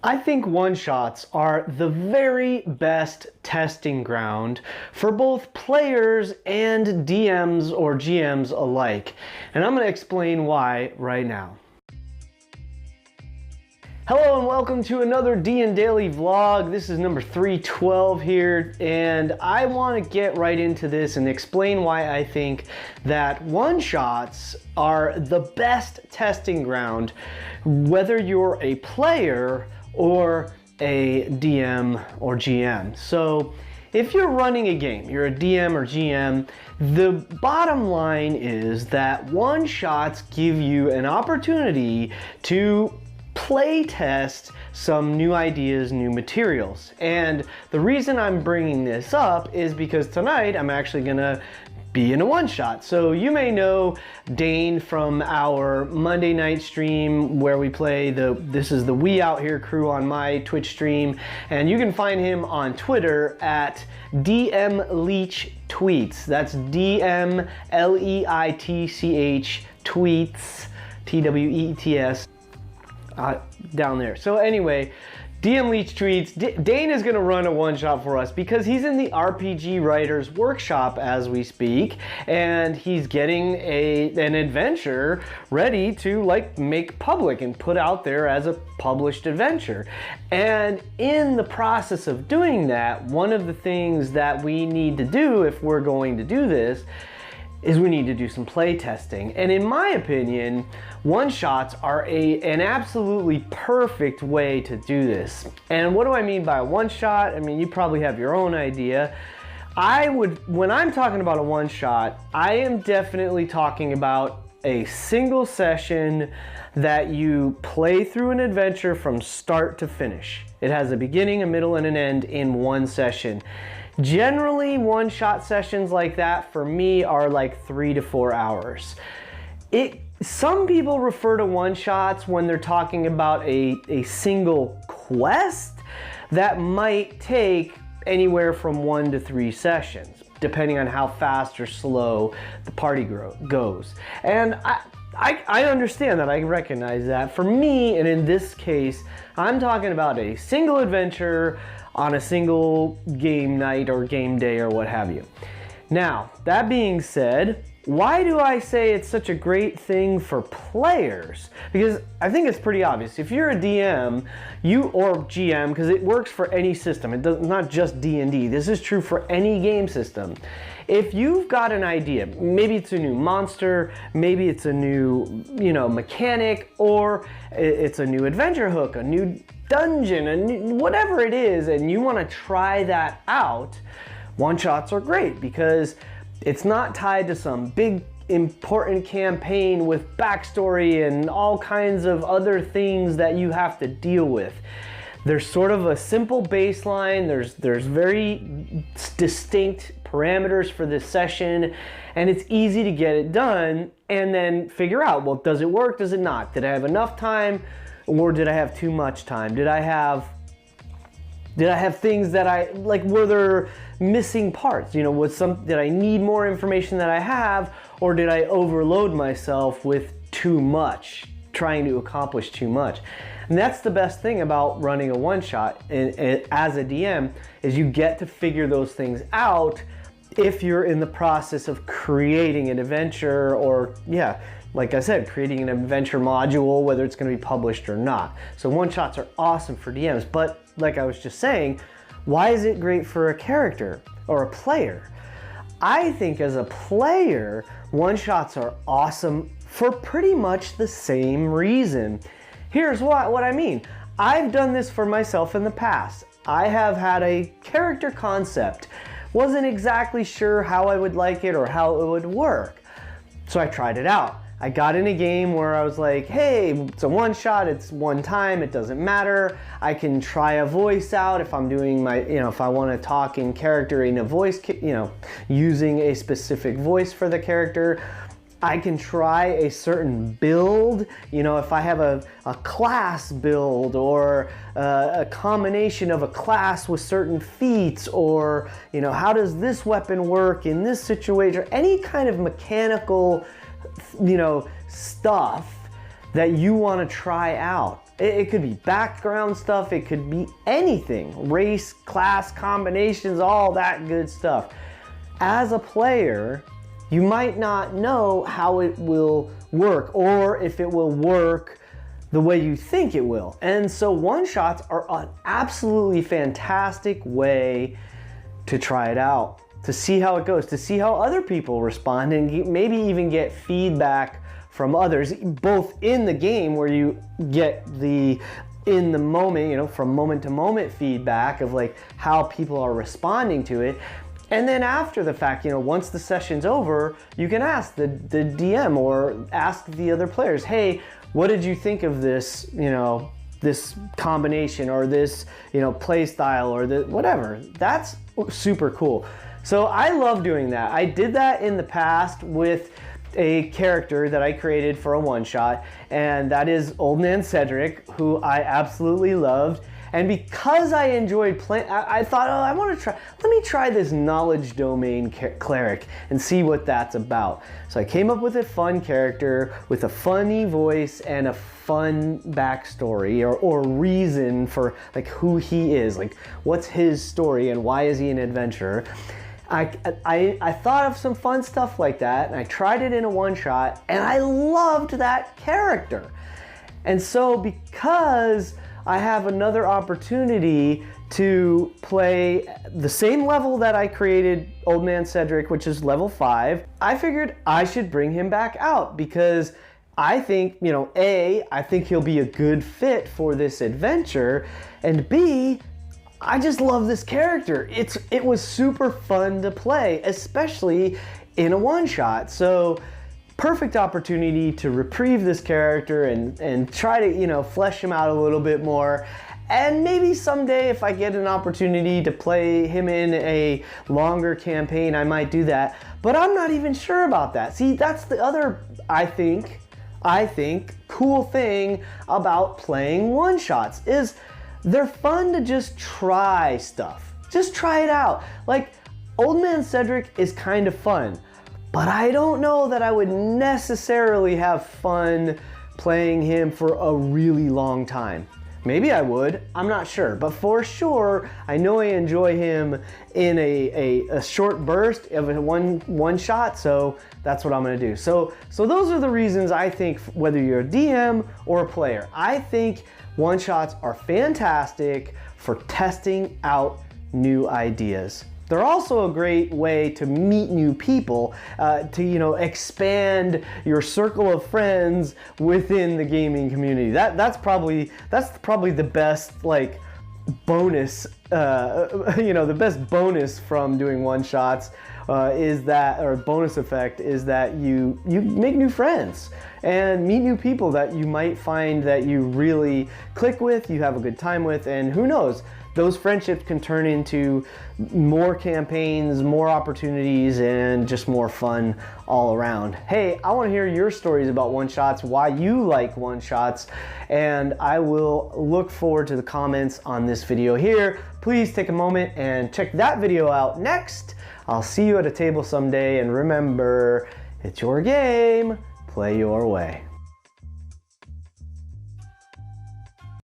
I think one-shots are the very best testing ground for both players and DMs or GMs alike. And I'm going to explain why right now. Hello and welcome to another DnDaily vlog. This is number 312 here, and I want to get right into this and explain why I think that one-shots are the best testing ground, whether you're a player or a DM or GM. So if you're running a game, you're a DM or GM, the bottom line is that one-shots give you an opportunity to play test some new ideas, new materials. And the reason I'm bringing this up is because tonight I'm actually gonna be in a one-shot. So you may know Dane from our Monday night stream where we play this is the We Out Here crew on my Twitch stream, and you can find him on Twitter at DMLeachTweets. That's DMLEITCH tweets, TWEETS. Down there. So anyway, DM Leach tweets, Dane is going to run a one-shot for us because he's in the RPG Writers Workshop as we speak, and he's getting an adventure ready to make public and put out there as a published adventure. And in the process of doing that, one of the things that we need to do if we're going to do this is we need to do some play testing. And in my opinion, one-shots are an absolutely perfect way to do this. And what do I mean by a one-shot? I mean, you probably have your own idea. When I'm talking about a one-shot, I am definitely talking about a single session that you play through an adventure from start to finish. It has a beginning, a middle, and an end in one session. Generally, one-shot sessions like that for me are like 3 to 4 hours. Some people refer to one-shots when they're talking about a single quest that might take anywhere from 1 to 3 sessions, depending on how fast or slow the party goes. And I understand that, I recognize that. For me, and in this case, I'm talking about a single adventure on a single game night or game day or what have you. Now, that being said, why do I say it's such a great thing for players? Because I think it's pretty obvious. If you're a DM, or GM, because it works for any system, not just D&D, this is true for any game system. If you've got an idea, maybe it's a new monster, maybe it's a new mechanic, or it's a new adventure hook, a new dungeon, whatever it is, and you want to try that out, one-shots are great because it's not tied to some big important campaign with backstory and all kinds of other things that you have to deal with. There's sort of a simple baseline, there's very distinct parameters for this session, and it's easy to get it done and then figure out, well, does it work, does it not? Did I have enough time? Or did I have too much time? Did I have things that were there missing parts? Did I need more information than I have, or did I overload myself with too much, trying to accomplish too much? And that's the best thing about running a one-shot as a DM, is you get to figure those things out if you're in the process of creating an adventure, or like I said, creating an adventure module, whether it's going to be published or not. So one-shots are awesome for DMs, but like I was just saying, why is it great for a character or a player? I think as a player, one-shots are awesome for pretty much the same reason. Here's what I mean. I've done this for myself in the past. I have had a character concept, wasn't exactly sure how I would like it or how it would work, so I tried it out. I got in a game where I was like, hey, it's a one-shot, it's one time, it doesn't matter. I can try a voice out if I'm doing my, if I want to talk in character in a voice, using a specific voice for the character. I can try a certain build, if I have a class build, or a combination of a class with certain feats, or, how does this weapon work in this situation, any kind of mechanical stuff that you want to try out. It could be background stuff, it could be anything. Race, class, combinations, all that good stuff. As a player, you might not know how it will work or if it will work the way you think it will. And so one-shots are an absolutely fantastic way to try it out, to see how it goes, to see how other people respond, and maybe even get feedback from others, both in the game where you get the in the moment, you know, from moment to moment feedback of like how people are responding to it. And then after the fact, you know, once the session's over, you can ask the DM or ask the other players, hey, what did you think of this, you know, this combination or this, you know, play style or the whatever. That's super cool. So I love doing that. I did that in the past with a character that I created for a one-shot, and that is Old Man Cedric, who I absolutely loved. And because I enjoyed playing, I thought, oh, let me try this knowledge domain cleric and see what that's about. So I came up with a fun character with a funny voice and a fun backstory or reason for like who he is, like what's his story and why is he an adventurer. I thought of some fun stuff like that, and I tried it in a one-shot, and I loved that character. And so because I have another opportunity to play the same level that I created Old Man Cedric, which is level 5, I figured I should bring him back out because I think, you know, A, I think he'll be a good fit for this adventure, and B, I just love this character. It was super fun to play, especially in a one-shot. So perfect opportunity to reprieve this character and try to, you know, flesh him out a little bit more. And maybe someday if I get an opportunity to play him in a longer campaign, I might do that. But I'm not even sure about that. See, that's the other, I think, cool thing about playing one-shots is they're fun to just try stuff. Just try it out. Like, Old Man Cedric is kind of fun, but I don't know that I would necessarily have fun playing him for a really long time. Maybe I would, I'm not sure, but for sure, I know I enjoy him in a short burst of a one shot, so that's what I'm gonna do. So those are the reasons I think, whether you're a DM or a player, I think one-shots are fantastic for testing out new ideas. They're also a great way to meet new people, to, you know, expand your circle of friends within the gaming community. That's probably the best like bonus, you know, the best bonus from doing one-shots is that, or bonus effect is that you make new friends and meet new people that you might find that you really click with, you have a good time with, and who knows, those friendships can turn into more campaigns, more opportunities, and just more fun all around. Hey, I want to hear your stories about one-shots, why you like one-shots, and I will look forward to the comments on this video here. Please take a moment and check that video out next. I'll see you at a table someday, and remember, it's your game, play your way.